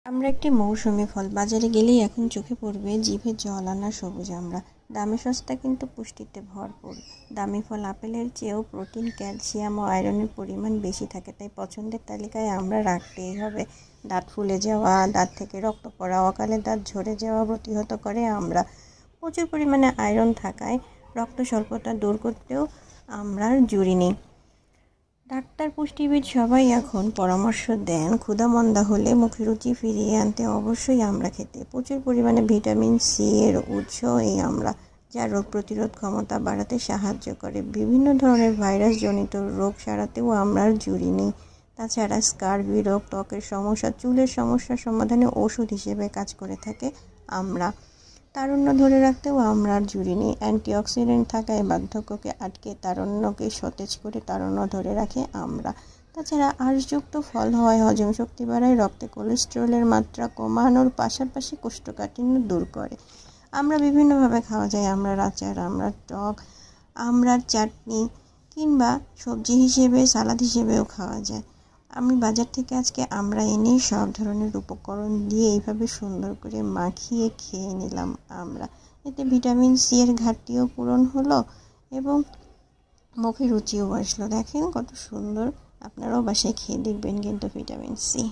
আমরা একটি মৌসুমী ফল, বাজারে গেলেই এখন চোখে পড়বে জিভে জল আনা সবুজ আমরা। দামে সস্তা কিন্তু পুষ্টিতে ভরপুর। দামি ফল আপেলের চেয়েও প্রোটিন, ক্যালসিয়াম ও আয়রনের পরিমাণ বেশি থাকে, তাই পছন্দের তালিকায় আমরা রাখতেই হবে। দাঁত ফুলে যাওয়া, দাঁত থেকে রক্ত পড়া, অকালে দাঁত ঝরে যাওয়া প্রতিহত করে আমরা। প্রচুর পরিমাণে আয়রন থাকায় রক্ত স্বল্পতা দূর করতেও আমরা জুড়ি নিই। ডাক্তার, পুষ্টিবিদ সবাই এখন পরামর্শ দেন ক্ষুধা-মন্দা হলে মুখে রুচি ফিরিয়ে আনতে অবশ্যই আমড়া খেতে। প্রচুর পরিমাণে ভিটামিন সি এর উৎস এই আমড়া, যা রোগ প্রতিরোধ ক্ষমতা বাড়াতে সাহায্য করে। বিভিন্ন ধরনের ভাইরাসজনিত রোগ সারাতেও আমড়ার জুড়ি নেই। তাছাড়া স্কারবি রোগ, ত্বকের সমস্যা, চুলের সমস্যার সমাধানে ওষুধ হিসেবে কাজ করে থাকে আমড়া। তারুণ্য ধরে রাখতেও আমড়ার জুড়ি নেই। অ্যান্টিঅক্সিডেন্ট থাকায় বার্ধক্যকে আটকে তারুণ্যকে সতেজ করে তারুণ্য ধরে রাখে আমড়া। তাছাড়া আঁশযুক্ত ফল হওয়ায় হজম শক্তি বাড়ায়, রক্তে কোলেস্টেরলের মাত্রা কমানোর পাশাপাশি কোষ্ঠকাঠিন্য দূর করে। আমড়া বিভিন্নভাবে খাওয়া যায়। আমড়ার আচার, আমড়ার টক, আমড়ার চাটনি কিংবা সবজি হিসেবে, সালাদ হিসেবেও খাওয়া যায়। আমি বাজার থেকে আজকে আমড়া এনে সব ধরনের উপকরণ দিয়ে এইভাবে সুন্দর করে মাখিয়ে খেয়ে নিলাম আমরা। এতে ভিটামিন সি এর ঘাটতিও পূরণ হলো এবং মুখে রুচিও আসলো। দেখেন কত সুন্দর, আপনারাও বাসায় খেয়ে দেখবেন কিন্তু ভিটামিন সি।